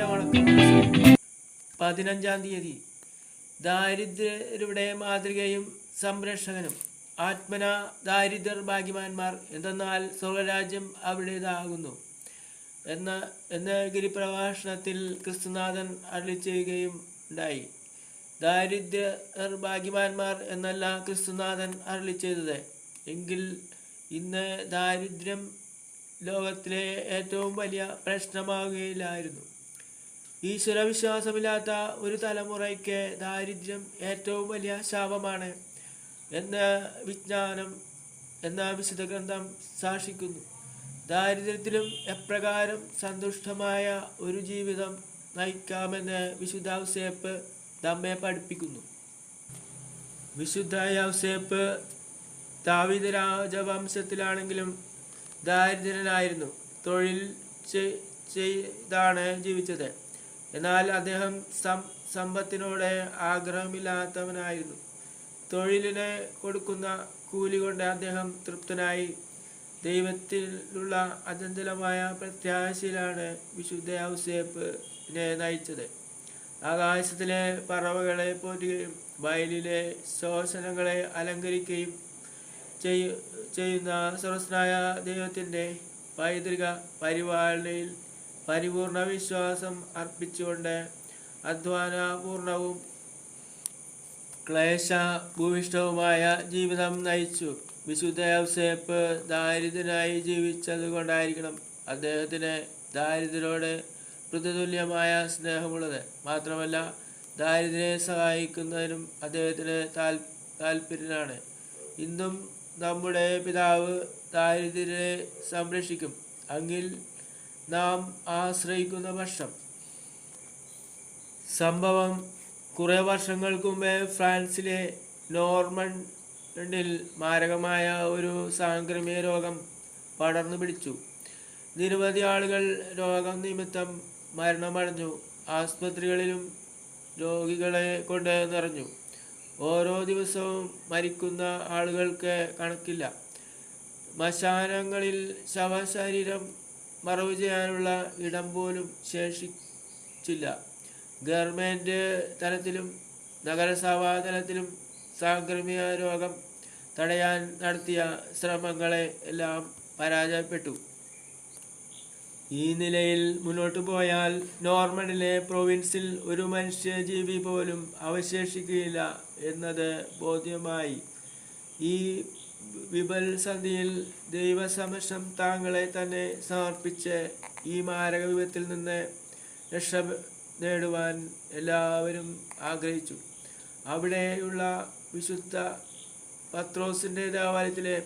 വണക്കമാസം 15-ാം തീയതി. ദാരിദ്ര്യരുടെ മാതൃകയും സംരക്ഷകനും. ആത്മന ദാരിദ്ര്യർ ഭാഗ്യവാന്മാർ, എന്തെന്നാൽ സ്വർഗരാജ്യം അവരുടേതാകുന്നു എന്ന ഗിരിപ്രഭാഷണത്തിൽ ക്രിസ്തുനാഥൻ അരുളിച്ചെയ്യുകയും ഉണ്ടായി. ദാരിദ്ര്യർ ഭാഗ്യവാന്മാർ എന്നല്ല ക്രിസ്തുനാഥൻ അരുളിച്ചെയ്തത്. എങ്കിൽ ഇന്ന് ദാരിദ്ര്യം ലോകത്തിലെ ഏറ്റവും വലിയ പ്രശ്നമാവുകയില്ലായിരുന്നു. ഈശ്വരവിശ്വാസമില്ലാത്ത ഒരു തലമുറയ്ക്ക് ദാരിദ്ര്യം ഏറ്റവും വലിയ ശാപമാണ് എന്ന വിശുദ്ധ ഗ്രന്ഥം സാക്ഷിക്കുന്നു. ദാരിദ്ര്യത്തിലും എപ്രകാരം സന്തുഷ്ടമായ ഒരു ജീവിതം നയിക്കാമെന്ന് വിശുദ്ധ യൗസേപ്പ് നമ്മെ പഠിപ്പിക്കുന്നു. വിശുദ്ധ യൗസേപ്പ് ദാവീദ് രാജവംശത്തിലാണെങ്കിലും ദാരിദ്ര്യനായിരുന്നു. തൊഴിൽ ചെയ്താണ് ജീവിച്ചത്. എന്നാൽ അദ്ദേഹം സമ്പത്തിനോട് ആഗ്രഹമില്ലാത്തവനായിരുന്നു. തൊഴിലിന് കൊടുക്കുന്ന കൂലി കൊണ്ട് അദ്ദേഹം തൃപ്തനായി. ദൈവത്തിലുള്ള അചഞ്ചലമായ പ്രത്യാശയിലാണ് വിശുദ്ധ യൗസേപ്പിനെ നയിച്ചത്. ആകാശത്തിലെ പറവകളെ പോറ്റുകയും വയലിലെ ശോഷണങ്ങളെ അലങ്കരിക്കുകയും ചെയ്യുന്ന സർവ്വസ്നായ ദൈവത്തിൻ്റെ പൈതൃക പരിപാലനയിൽ പരിപൂർണ വിശ്വാസം അർപ്പിച്ചുകൊണ്ട് അധ്വാനപൂർണവും ക്ലേശഭൂയിഷ്ഠവുമായ ജീവിതം നയിച്ചു. വിശുദ്ധ യൗസേപ്പ് ദാരിദ്ര്യനായി ജീവിച്ചതുകൊണ്ടായിരിക്കണം അദ്ദേഹത്തിന് ദാരിദ്ര്യരോട് പ്രതിതുല്യമായ സ്നേഹമുള്ളത്. മാത്രമല്ല, ദാരിദ്ര്യരെ സഹായിക്കുന്നതിനും അദ്ദേഹത്തിന് താല്പര്യനാണ്. ഇന്നും നമ്മുടെ പിതാവ് ദാരിദ്ര്യരെ സംരക്ഷിക്കും. അങ്ങിൽ നാം ആശ്രയിക്കുന്ന പക്ഷം. സംഭവം: കുറേ വർഷങ്ങൾക്ക് മുമ്പേ ഫ്രാൻസിലെ നോർമണ്ടിൽ മാരകമായ ഒരു സാംക്രമിക രോഗം പടർന്നു പിടിച്ചു. നിരവധി ആളുകൾ രോഗം നിമിത്തം മരണമടഞ്ഞു. ആസ്പത്രികളിലും രോഗികളെ കൊണ്ട് നിറഞ്ഞു. ഓരോ ദിവസവും മരിക്കുന്ന ആളുകൾക്ക് കണക്കില്ല. ശ്മശാനങ്ങളിൽ ശവശരീരം മറവ് ചെയ്യാനുള്ള ഇടം പോലും ശേഷിച്ചില്ല. ഗവൺമെൻറ് തലത്തിലും നഗരസഭാ തലത്തിലും സാംക്രമിക രോഗം തടയാൻ നടത്തിയ ശ്രമങ്ങളെ എല്ലാം പരാജയപ്പെട്ടു. ഈ നിലയിൽ മുന്നോട്ടു പോയാൽ നോർമണ്ടിലെ പ്രൊവിൻസിൽ ഒരു മനുഷ്യജീവി പോലും അവശേഷിക്കുകയില്ല എന്നത് ബോധ്യമായി. ഈ വിപൽസന്ധിയിൽ ദൈവസമക്ഷം താങ്കളെ തന്നെ സമർപ്പിച്ച് ഈ മാരക വിപത്തിൽ നിന്ന് രക്ഷ നേടുവാൻ എല്ലാവരും ആഗ്രഹിച്ചു. അവിടെയുള്ള വിശുദ്ധ പത്രോസിൻ്റെ ദേവാലയത്തിലെ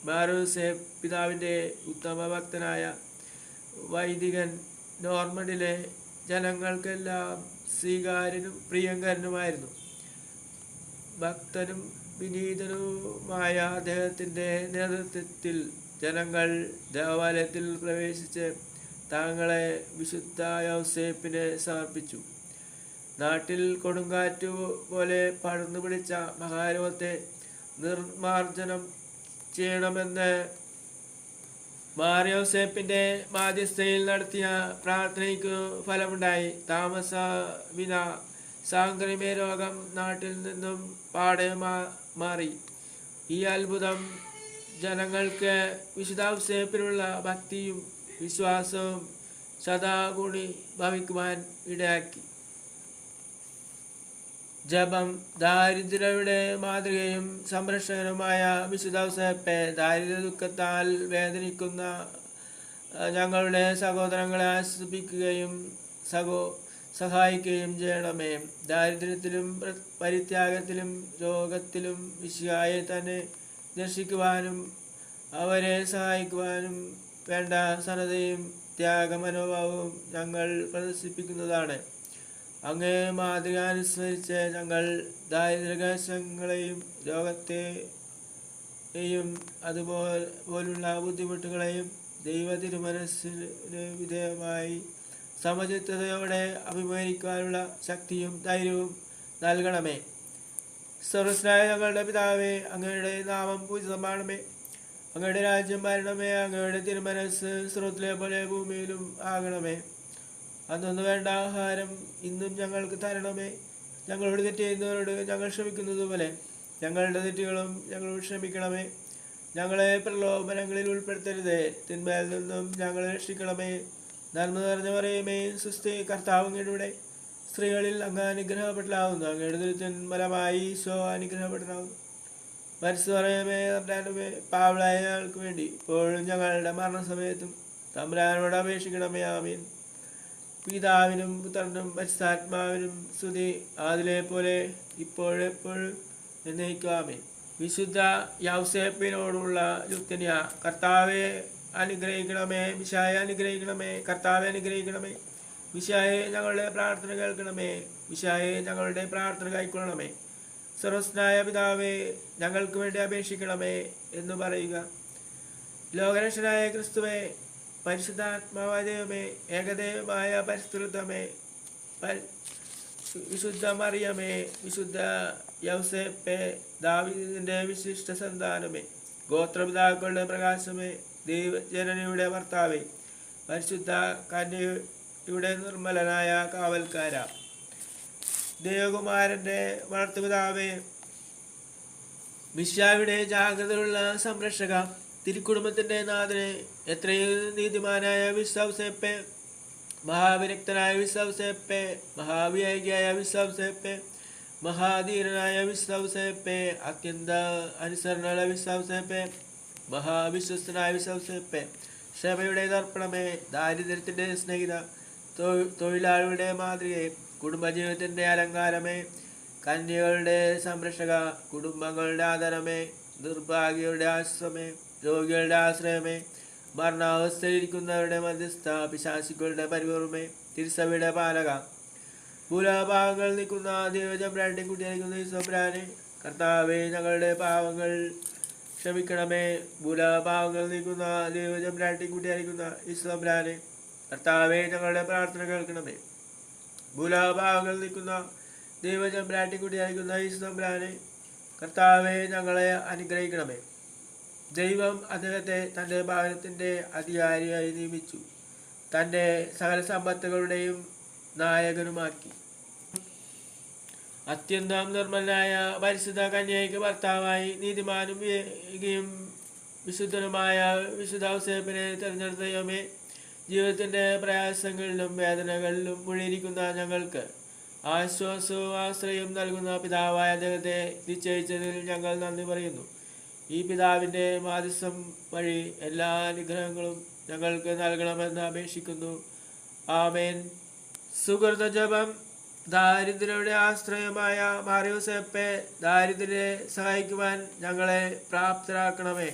മാരോസേഫ് പിതാവിൻ്റെ ഉത്തമ ഭക്തനായ വൈദികൻ നോർമണ്ടിലെ ജനങ്ങൾക്കെല്ലാം സ്വീകാര്യനും പ്രിയങ്കരനുമായിരുന്നു. ഭക്തനും വിനീതനുമായ അദ്ദേഹത്തിൻ്റെ നേതൃത്വത്തിൽ ജനങ്ങൾ ദേവാലയത്തിൽ പ്രവേശിച്ച് താങ്കളെ വിശുദ്ധ യൗസേപ്പിന് സമർപ്പിച്ചു. നാട്ടിൽ കൊടുങ്കാറ്റു പോലെ പടർന്നു പിടിച്ച മഹാരോഗത്തെ നിർമാർജനം ചെയ്യണമെന്ന് മാർ യൗസേപ്പിൻ്റെ മാധ്യസ്ഥയിൽ നടത്തിയ പ്രാർത്ഥനയ്ക്കു ഫലമുണ്ടായി. താമസവിന സാംക്രമിക രോഗം നാട്ടിൽ നിന്നും പാടെ മാറി. ഈ അത്ഭുതം ജനങ്ങൾക്ക് വിശുദ്ധ യൗസേപ്പിനുള്ള ഭക്തിയും വിശ്വാസവും ശതാഗുണി ഭവിക്കുവാൻ ഇടയാക്കി. ജപം: ദാരിദ്ര്യരുടെ മാതൃകയും സംരക്ഷകനുമായ വിശുദ്ധ യൗസേപ്പേ, ദാരിദ്ര്യ ദുഃഖത്താൽ വേദനിക്കുന്ന ഞങ്ങളുടെ സഹോദരങ്ങളെ ആശ്വസിപ്പിക്കുകയും സഹായിക്കുകയും ചെയ്യണമേ. ദാരിദ്ര്യത്തിലും പരിത്യാഗത്തിലും രോഗത്തിലും മിശിഹായെ തന്നെ ദർശിക്കുവാനും അവരെ സഹായിക്കുവാനും വേണ്ട സന്നദ്ധയും ത്യാഗമനോഭാവവും ഞങ്ങൾ പ്രദർശിപ്പിക്കുന്നതാണ്. അങ്ങേ മാതൃക അനുസരിച്ച് ഞങ്ങൾ ദാരിദ്ര്യക്ലേശങ്ങളെയും രോഗത്തെയും അതുപോലുള്ള ബുദ്ധിമുട്ടുകളെയും ദൈവ തിരുമനസ്സിന് വിധേയമായി സമചിത്തതയോടെ അഭിമുഖീകരിക്കുവാനുള്ള ശക്തിയും ധൈര്യവും നൽകണമേ. സർവ്വസ്നായ ഞങ്ങളുടെ പിതാവേ, അങ്ങയുടെ നാമം പൂജിതമാണമേ. അങ്ങയുടെ രാജ്യം വരണമേ. അങ്ങയുടെ തിരുമനസ് സ്വർഗ്ഗത്തിലെ പോലെ ഭൂമിയിലും ആകണമേ. അന്നൊന്നു വേണ്ട ആഹാരം ഇന്നും ഞങ്ങൾക്ക് തരണമേ. ഞങ്ങളോട് തെറ്റ് ചെയ്യുന്നവരോട് ഞങ്ങൾ ക്ഷമിക്കുന്നത് പോലെ ഞങ്ങളുടെ തെറ്റുകളും ഞങ്ങളോട് ക്ഷമിക്കണമേ. ഞങ്ങളെ പ്രലോഭനങ്ങളിൽ ഉൾപ്പെടുത്തരുതേ, തിന്മയിൽ നിന്നും ഞങ്ങളെ രക്ഷിക്കണമേ. നന്മ നിറഞ്ഞ പറയുമേ, സുസ്ഥി, കർത്താവ് അങ്ങയുടെ സ്ത്രീകളിൽ അങ്ങ് അനുഗ്രഹപ്പെട്ടാവുന്നു. അങ്ങയുടെ ദുരിതൻ ഫലമായി ഈശോ അനുഗ്രഹപ്പെട്ടാവുന്നു. പരിശു പറയുമേ, തമ്പുരാനുമേ, പാവളായ ഞങ്ങൾക്ക് വേണ്ടി ഇപ്പോഴും ഞങ്ങളുടെ മരണസമയത്തും തമ്പുരാനോട് അപേക്ഷിക്കണമേ. ആമീൻ. പിതാവിനും പുത്രനും പരിശുദ്ധാത്മാവിനും സ്തുതി, ആദിലെ പോലെ ഇപ്പോഴെപ്പോഴും എന്നേക്കും. ആമീൻ. വിശുദ്ധ യൗസേപ്പിനോടുള്ള ലുത്തിനിയ. കർത്താവെ അനുഗ്രഹിക്കണമേ, മിശിഹായെ അനുഗ്രഹിക്കണമേ. കർത്താവെ അനുഗ്രഹിക്കണമേ, മിശിഹായെ ഞങ്ങളുടെ പ്രാർത്ഥന കേൾക്കണമേ. മിശിഹായെ ഞങ്ങളുടെ പ്രാർത്ഥന കൈക്കൊള്ളണമേ. സർവ്വസ്നായ പിതാവേ, ഞങ്ങൾക്ക് വേണ്ടി അപേക്ഷിക്കണമേ എന്ന് പറയുക. ലോകരക്ഷനായ ക്രിസ്തുവേ, പരിശുദ്ധാത്മാവായ ദൈവമേ, ഏകദൈവമായ പരിശുദ്ധമേ, വിശുദ്ധ മറിയമേ, വിശുദ്ധ യൗസേപ്പേ, ദാവീദിന്റെ വിശിഷ്ട സന്താനമേ, ഗോത്രപിതാക്കളുടെ പ്രകാശമേ, ദൈവജനനിയുടെ ഭർത്താവേ, പരിശുദ്ധ കന്യയുടെ നിർമ്മലനായ കാവൽക്കാര, ദേവകുമാരന്റെ വളർത്തുപിതാവേ, മിശിഹായുടെ ജാഗ്രതയുള്ള സംരക്ഷക, തിരുക്കുടുംബത്തിന്റെ നാഥനെ, എത്രയും നീതിമാനായ വിശ്വസേപ്പേ, മഹാവിരക്തനായ വിശ്വസേപ്പേ, മഹാവിവേകിയായ വിശ്വസേപ്പേ, മഹാധീരനായ വിശ്വസേപ്പേ, അത്യന്ത അനുസരണയുള്ള വിശ്വസേപ്പേ, മഹാവിശ്വസ്തനായ വിശ്വസേപ്പേ, ക്ഷമയുടെ ദർപ്പണമേ, ദാരിദ്ര്യത്തിന്റെ സ്നേഹിത, തൊഴിലാളിയുടെ മാതൃകയെ, കുടുംബജീവിതത്തിന്റെ അലങ്കാരമേ, കന്യകളുടെ സംരക്ഷക, കുടുംബങ്ങളുടെ ആദരമേ, നിർഭാഗ്യരുടെ ആശ്രമേ, രോഗികളുടെ ആശ്രയമേ, മരണാവസ്ഥയിലിരിക്കുന്നവരുടെ മധ്യസ്ഥ, പിശാചുക്കളുടെ പരിപൂർമ്മേ, തിരുസഭയുടെ പാലക, ഭൂലോകപാവങ്ങൾ നിൽക്കുന്ന ദൈവചമ്പ്രാന്റെ കുട്ടിയായിരിക്കുന്ന ഈശോബ്രാനെ, കർത്താവേ ഞങ്ങളുടെ പാവങ്ങൾ ക്ഷമിക്കണമേ. ഭൂലോകപാവങ്ങൾ നീക്കുന്ന ദൈവചമ്പ്രാന്റെ കുട്ടിയായിരിക്കുന്ന ഈശോബ്രാനെ, കർത്താവേ ഞങ്ങളുടെ പ്രാർത്ഥന കേൾക്കണമേ. ഭൂലോകപാവങ്ങൾ നീക്കുന്ന ദൈവചമ്പ്രാന്റെ കുട്ടിയായിരിക്കുന്ന ഈശോബ്രാനെ, കർത്താവേ ഞങ്ങളെ അനുഗ്രഹിക്കണമേ. ദൈവം അദ്ദേഹത്തെ തൻ്റെ ഭവനത്തിൻ്റെ അധികാരിയായി നിയമിച്ചു, തൻ്റെ സകല സമ്പത്തുകളുടെയും നായകനുമാക്കി. അത്യന്തം നിർമ്മലനായ പരിശുദ്ധ കന്യകയ്ക്ക് ഭർത്താവായി നീതിമാനും വിവേകിയും വിശുദ്ധനുമായ വിശുദ്ധ ഔസേപ്പിനെ തിരഞ്ഞെടുത്ത ദൈവമേ, ജീവിതത്തിൻ്റെ പ്രയാസങ്ങളിലും വേദനകളിലും മുഴുകിയിരിക്കുന്ന ഞങ്ങൾക്ക് ആശ്വാസവും ആശ്രയവും നൽകുന്ന പിതാവായ അദ്ദേഹത്തെ നിശ്ചയിച്ചതിൽ ഞങ്ങൾ നന്ദി പറയുന്നു. ഈ പിതാവിൻ്റെ മാധ്യസ്ഥം വഴി എല്ലാ അനുഗ്രഹങ്ങളും ഞങ്ങൾക്ക് നൽകണമെന്ന് അപേക്ഷിക്കുന്നു. ആമേൻ. സുഹൃത ജപം. ദാരിദ്ര്യരുടെ ആശ്രയമായ മാറിയോസേപ്പെ, ദാരിദ്ര്യരെ സഹായിക്കുവാൻ ഞങ്ങളെ പ്രാപ്തരാക്കണമേ.